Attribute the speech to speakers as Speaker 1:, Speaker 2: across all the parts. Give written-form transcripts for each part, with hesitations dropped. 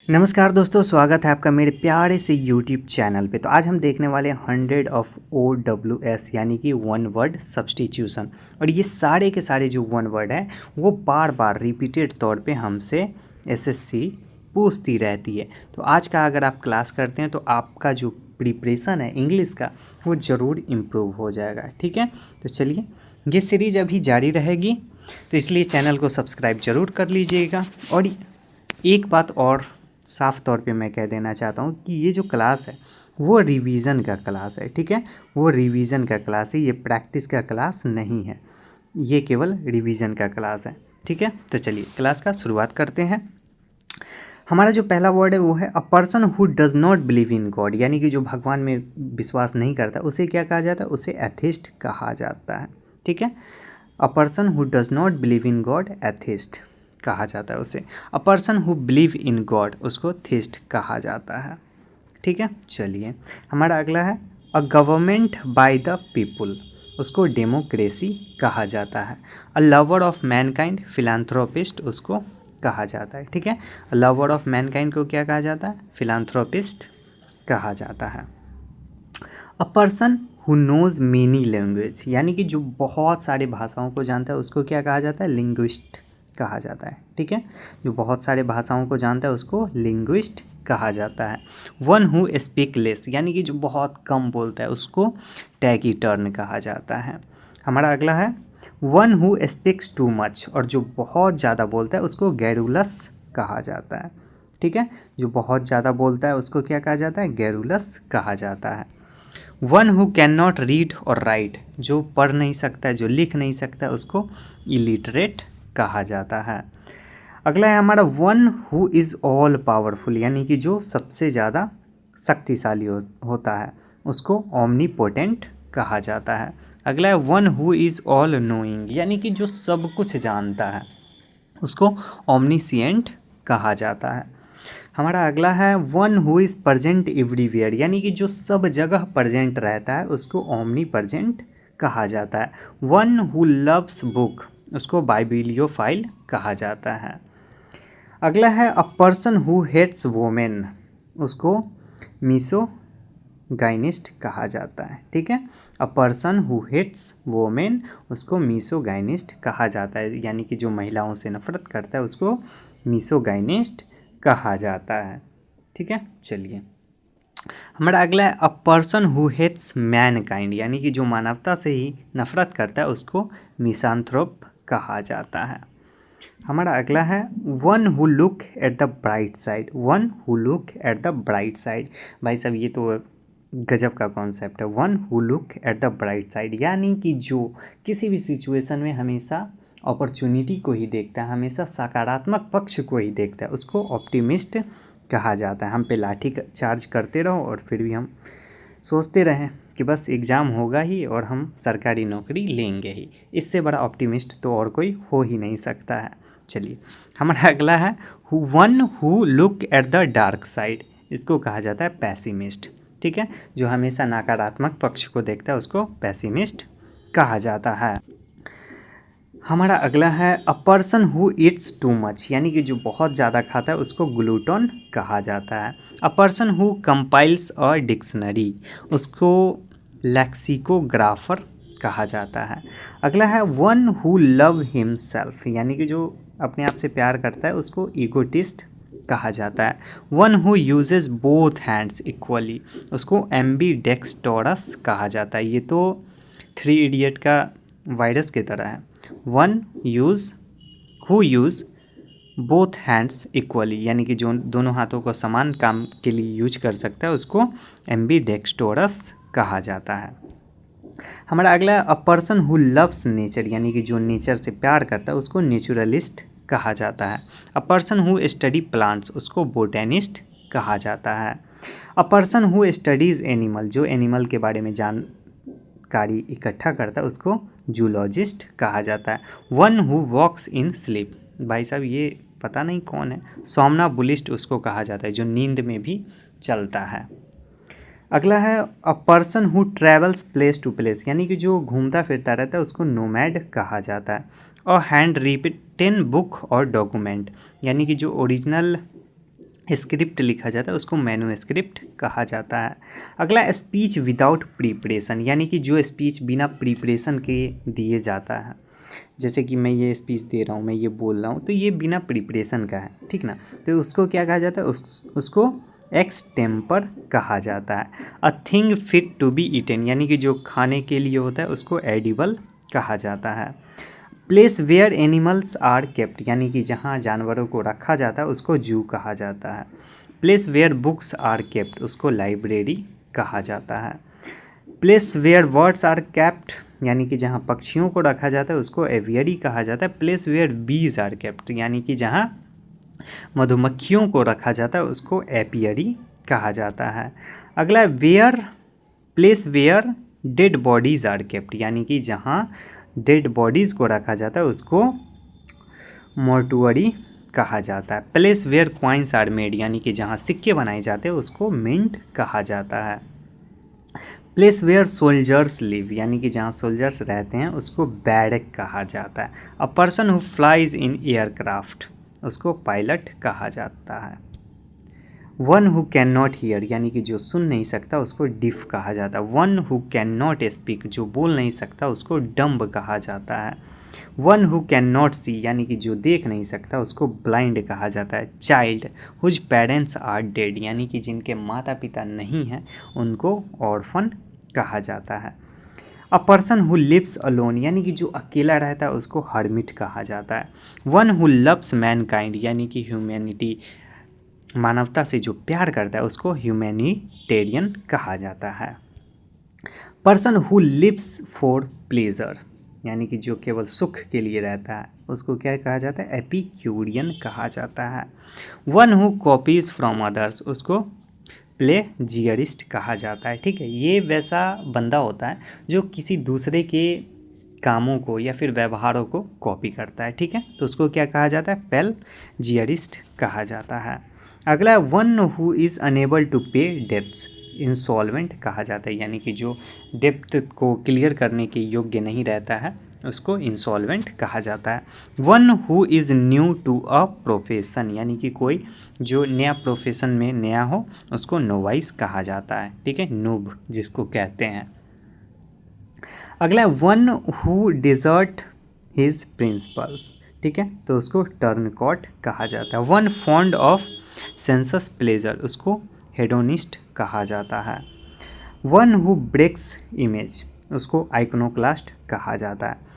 Speaker 1: नमस्कार दोस्तों, स्वागत है आपका मेरे प्यारे से YouTube चैनल पे। तो आज हम देखने वाले हैं 100 ऑफ OWS यानी कि वन वर्ड सब्स्टिट्यूशन। और ये सारे के सारे जो वन वर्ड हैं वो बार बार रिपीटेड तौर पे हमसे SSC पूछती रहती है। तो आज का अगर आप क्लास करते हैं तो आपका जो प्रिपरेशन है इंग्लिश का वो ज़रूर इम्प्रूव हो जाएगा। ठीक है, तो चलिए, ये सीरीज़ अभी जारी रहेगी, तो इसलिए चैनल को सब्सक्राइब ज़रूर कर लीजिएगा। और एक बात और साफ़ तौर पे मैं कह देना चाहता हूँ कि ये जो क्लास है वो रिवीजन का क्लास है। ठीक है, वो रिवीजन का क्लास है, ये प्रैक्टिस का क्लास नहीं है, ये केवल रिवीजन का क्लास है। ठीक है, तो चलिए क्लास का शुरुआत करते हैं। हमारा जो पहला वर्ड है वो है a person who does not believe in God, यानी कि जो भगवान में विश्वास नहीं करता उसे क्या कहा जाता है? उसे एथिस्ट कहा जाता है। ठीक है, a person who does not believe in God atheist कहा जाता है उसे। अ person who believe in God उसको थीस्ट कहा जाता है। ठीक है, चलिए हमारा अगला है a government by the people, उसको डेमोक्रेसी कहा जाता है। अ लवर ऑफ मैनकाइंड फिलान्थ्रोपिस्ट उसको कहा जाता है। ठीक है, अ लवर ऑफ मैनकाइंड को क्या कहा जाता है? फिलान्थ्रोपिस्ट कहा जाता है। A person who nose many language, यानी कि जो बहुत सारे भाषाओं को जानता है उसको क्या कहा जाता है? लिंग्विस्ट कहा जाता है। ठीक है, जो बहुत सारे भाषाओं को जानता है उसको लिंग्विस्ट कहा जाता है। वन हु स्पीक लेस, यानी कि जो बहुत कम बोलता है उसको टैकीटर्न कहा जाता है। हमारा अगला है one who speaks too much, और जो बहुत ज़्यादा बोलता है उसको गैरुलस कहा जाता है। ठीक है, जो बहुत ज़्यादा बोलता है उसको क्या कहा जाता है? गैरुलस कहा जाता है। One who can not read और राइट, जो पढ़ नहीं सकता, जो लिख नहीं सकता उसको इलिटरेट कहा जाता है। अगला है हमारा one who is all powerful, यानी कि जो सबसे ज़्यादा शक्तिशाली होता है उसको ओमनीपोटेंट कहा जाता है। अगला है one who is all knowing, यानी कि जो सब कुछ जानता है उसको ओमनीसिएंट कहा जाता है। हमारा अगला है one who is present everywhere, यानी कि जो सब जगह प्रजेंट रहता है उसको ओमनी प्रजेंट कहा जाता है। वन हु लव्स बुक उसको बाइबिलियोफाइल कहा जाता है। अगला है a person who hates women, उसको मिसोगाइनिस्ट कहा जाता है। ठीक है, a person who hates women उसको मिसोगाइनिस्ट कहा जाता है, यानी कि जो महिलाओं से नफरत करता है उसको मिसोगाइनिस्ट कहा जाता है। ठीक है, चलिए हमारा अगला है a person who hates mankind, यानी कि जो मानवता से ही नफरत करता है उसको मिसांथ्रोप कहा जाता है। हमारा अगला है one who look at the bright side, one who look at the bright side. भाई साहब ये तो गजब का कॉन्सेप्ट है, one who look at the bright side, यानी कि जो किसी भी सिचुएशन में हमेशा अपॉर्चुनिटी को ही देखता है, हमेशा सकारात्मक पक्ष को ही देखता है, उसको ऑप्टिमिस्ट कहा जाता है। हम पे लाठी चार्ज करते रहो और फिर भी हम सोचते रहें कि बस एग्ज़ाम होगा ही और हम सरकारी नौकरी लेंगे ही, इससे बड़ा ऑप्टिमिस्ट तो और कोई हो ही नहीं सकता है। चलिए हमारा अगला है one who look at the dark side, इसको कहा जाता है पैसिमिस्ट। ठीक है, जो हमेशा नकारात्मक पक्ष को देखता है उसको पैसिमिस्ट कहा जाता है। हमारा अगला है a person who Yeats too much, यानी कि जो बहुत ज़्यादा खाता है उसको ग्लूटन कहा जाता है। A person who compiles a dictionary उसको लेक्सिकोग्राफर कहा जाता है। अगला है वन हु लव हिमसेल्फ, यानी कि जो अपने आप से प्यार करता है उसको ईगोटिस्ट कहा जाता है। One who uses both hands equally उसको एम्बीडेक्स्टोरस कहा जाता है। ये तो 3 इडियट का वायरस की तरह है। One use who use both hands equally, यानी कि जो दोनों हाथों को समान काम के लिए यूज कर सकता है उसको एम्बीडेक्स्टोरस कहा जाता है। हमारा अगला है a person who loves nature, यानी कि जो नेचर से प्यार करता है उसको नेचुरलिस्ट कहा जाता है। A person who study plants उसको बोटेनिस्ट कहा जाता है। A person who studies animal, जो एनिमल के बारे में जानकारी इकट्ठा करता है उसको जूलॉजिस्ट कहा जाता है। One who walks in sleep, भाई साहब ये पता नहीं कौन है, सोमनाबुलिस्ट उसको कहा जाता है जो नींद में भी चलता है। अगला है a person who travels place to place, यानी कि जो घूमता फिरता रहता है उसको नोमैड कहा जाता है। और हैंड रिटेन बुक और डॉक्यूमेंट, यानी कि जो ओरिजिनल स्क्रिप्ट लिखा जाता है उसको मैन्युस्क्रिप्ट कहा जाता है। अगला स्पीच विदाउट प्रिपरेशन, यानी कि जो स्पीच बिना प्रिपरेशन के दिए जाता है, जैसे कि मैं ये स्पीच दे रहा हूँ, मैं ये बोल रहा हूँ, तो ये बिना प्रिपरेशन का है, ठीक ना। तो उसको क्या कहा जाता है, उसको एक्सटेम्पर कहा जाता है। A thing fit to be eaten, यानी कि जो खाने के लिए होता है उसको एडिबल कहा जाता है। Place where animals are kept, यानी कि जहाँ जानवरों को रखा जाता है उसको जू कहा जाता है। Place where books are kept, उसको लाइब्रेरी कहा जाता है। Place where birds are kept, यानी कि जहाँ पक्षियों को रखा जाता है उसको एवियरी कहा जाता है। Place where bees are kept, यानी कि जहाँ मधुमक्खियों को रखा जाता है उसको एपियरी कहा जाता है। अगला place where dead bodies are kept, यानी कि जहाँ डेड बॉडीज़ को रखा जाता है उसको मोर्टुअरी कहा जाता है। Place where coins are made, यानी कि जहाँ सिक्के बनाए जाते हैं उसको मिंट कहा जाता है। प्लेस वेयर सोल्जर्स लिव, यानी कि जहाँ सोल्जर्स रहते हैं उसको बैरक कहा जाता है। A person who flies in aircraft, उसको पायलट कहा जाता है। One who can not hear, यानी कि जो सुन नहीं सकता उसको डिफ कहा जाता है। One who can not speak, जो बोल नहीं सकता उसको डम्ब कहा जाता है। वन हु कैन नॉट सी, यानी कि जो देख नहीं सकता उसको ब्लाइंड कहा जाता है। Child whose parents are dead, यानी कि जिनके माता पिता नहीं हैं उनको ऑर्फन कहा जाता है। A person who lives alone, यानी कि जो अकेला रहता है उसको हर्मिट कहा जाता है। वन हु लव्स मैनकाइंड, यानी कि ह्यूमैनिटी, मानवता से जो प्यार करता है उसको ह्यूमैनिटेरियन कहा जाता है। Person who lives for pleasure, यानी कि जो केवल सुख के लिए रहता है उसको क्या कहा जाता है, एपिक्यूरियन कहा जाता है। One who copies from others, उसको प्लेजियरिस्ट कहा जाता है। ठीक है, ये वैसा बंदा होता है जो किसी दूसरे के कामों को या फिर व्यवहारों को कॉपी करता है। ठीक है, तो उसको क्या कहा जाता है, प्लेजियरिस्ट कहा जाता है। अगला है one who is unable to pay debts, insolvent कहा जाता है, यानी कि जो डेब्ट को क्लियर करने के योग्य नहीं रहता है उसको इंसॉल्वेंट कहा जाता है। One who is new to a profession, यानी कि कोई जो नया प्रोफेशन में नया हो उसको नोवाइस कहा जाता है। ठीक है, नूब जिसको कहते हैं। अगला one who desert his principles, ठीक है, तो उसको टर्नकॉट कहा जाता है। One fond of senses pleasure, उसको हेडोनिस्ट कहा जाता है। वन हु ब्रेक्स इमेज, उसको आइकनोक्लास्ट कहा जाता है।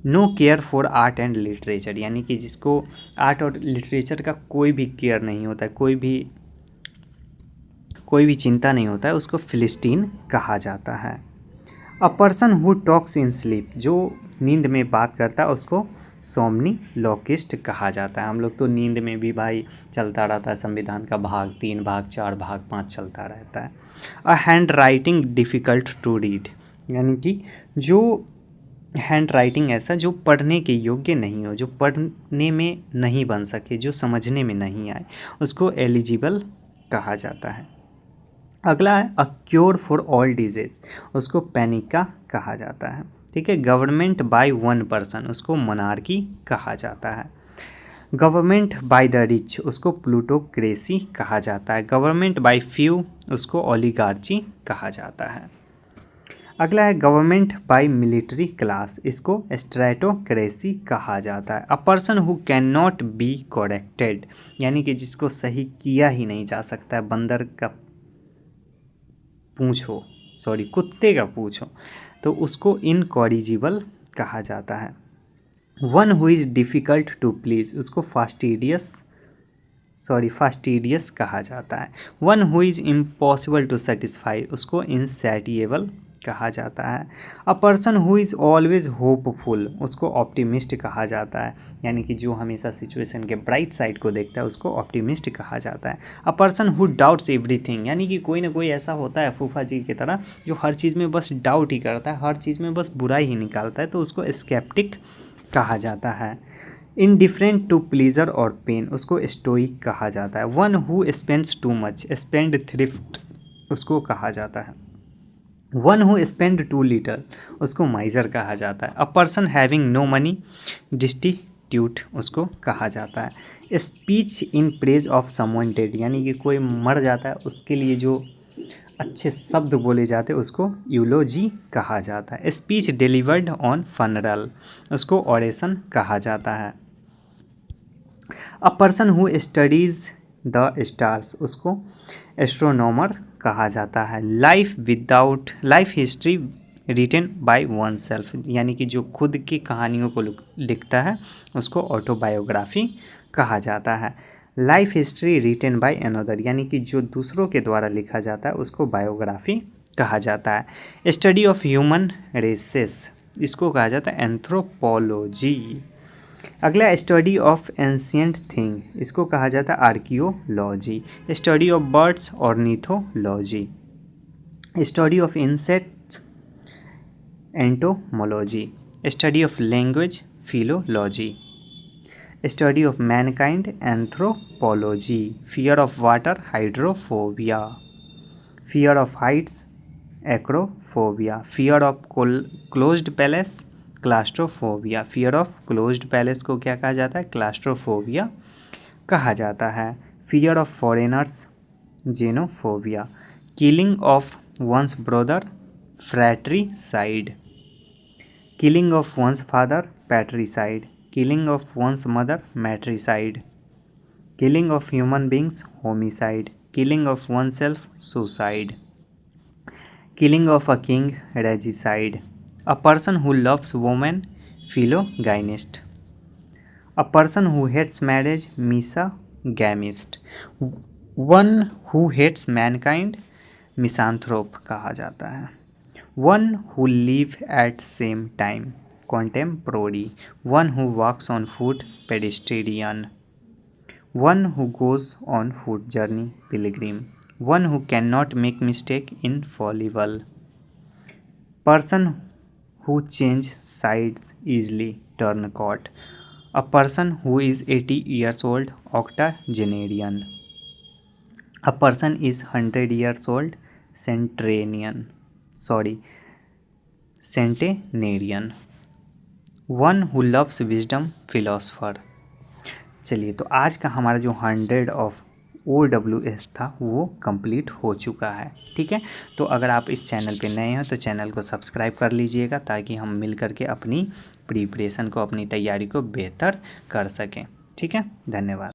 Speaker 1: No care for art and literature, यानी कि जिसको आर्ट और लिटरेचर का कोई भी केयर नहीं होता है, कोई भी चिंता नहीं होता है, उसको फिलिस्टीन कहा जाता है। A person who talks in sleep, जो नींद में बात करता है उसको सोमनीलॉकिस्ट कहा जाता है। हम लोग तो नींद में भी भाई चलता रहता है, संविधान का भाग 3, भाग 4, भाग 5 चलता रहता है। A handwriting difficult to read, यानी कि जो हैंड राइटिंग ऐसा जो पढ़ने के योग्य नहीं हो, जो पढ़ने में नहीं बन सके, जो समझने में नहीं आए, उसको एलिजिबल कहा जाता है। अगला है a cure for all disease, उसको पैनिका कहा जाता है। ठीक है, गवर्नमेंट बाय वन पर्सन, उसको मोनार्की कहा जाता है। गवर्नमेंट बाय द रिच, उसको प्लूटोक्रेसी कहा जाता है। गवर्नमेंट बाय फ्यू, उसको ओलिगार्ची कहा जाता है। अगला है गवर्नमेंट बाय मिलिट्री क्लास, इसको स्ट्रेटोक्रेसी कहा जाता है। A person who can not be corrected, यानी कि जिसको सही किया ही नहीं जा सकता है, बंदर का पूछो, सॉरी कुत्ते का पूछो, तो उसको इनकॉरिजिबल कहा जाता है। One who is difficult to please, उसको फास्टिडियस कहा जाता है। One who is impossible to satisfy, उसको इनसैटिएबल कहा जाता है। A person who is always hopeful, उसको ऑप्टिमिस्ट कहा जाता है, यानी कि जो हमेशा सिचुएशन के ब्राइट साइड को देखता है उसको ऑप्टिमिस्ट कहा जाता है। A person who doubts everything, यानी कि कोई ना कोई ऐसा होता है फूफा जी की तरह जो हर चीज़ में बस डाउट ही करता है, हर चीज़ में बस बुराई ही निकालता है, तो उसको स्केप्टिक कहा जाता है। इनडिफरेंट टू प्लीजर और पेन, उसको स्टोइक कहा जाता है। One who spends too much, spendthrift उसको कहा जाता है। One who spend too little, उसको माइजर कहा जाता है। A person having no money, destitute tribute उसको कहा जाता है। Speech in praise of someone dead, यानी कि कोई मर जाता है उसके लिए जो अच्छे शब्द बोले जाते हैं उसको यूलोजी कहा जाता है। स्पीच डिलीवर्ड ऑन फनरल, उसको ऑरेशन कहा जाता है। A person who studies the stars, उसको एस्ट्रोनॉमर कहा जाता है। Life history written by oneself, यानी कि जो खुद की कहानियों को लिखता है उसको ऑटोबायोग्राफी कहा जाता है। Life history written by another, यानी कि जो दूसरों के द्वारा लिखा जाता है उसको बायोग्राफी कहा जाता है। स्टडी ऑफ ह्यूमन रेसेस, इसको कहा जाता है एंथ्रोपोलॉजी। अगला स्टडी ऑफ एंशियंट थिंग, इसको कहा जाता है archaeology. Study of birds ornithology. Study of insects entomology. Study of language philology. Study of mankind anthropology. Fear of water hydrophobia. Fear of heights acrophobia. Fear of closed palace claustrophobia. Fear of closed palace को क्या कहा जाता है? Claustrophobia कहा जाता है। Fear of foreigners xenophobia. Killing of one's brother fratricide. Killing of one's father patricide. Killing of one's mother matricide. Killing of human beings homicide. Killing of one self suicide. Killing of a king regicide. A person who loves women philogynist. A person who hates marriage misogynist. One who hates mankind misanthrope कहा जाता है। One who live at same time contemporary. One who walks on foot pedestrian. One who goes on foot journey pilgrim. One who cannot make mistake infallible. Person who change sides easily turncoat. A person who is 80 years old octogenarian. A person is 100 years old centenarian. One who loves wisdom philosopher. चलिए, तो आज का हमारा जो 100 of OWS था वो complete हो चुका है। ठीक है, तो अगर आप इस चैनल पे नए हैं तो चैनल को सब्सक्राइब कर लीजिएगा ताकि हम मिल करके अपनी प्रिपरेशन को, अपनी तैयारी को बेहतर कर सकें। ठीक है, धन्यवाद।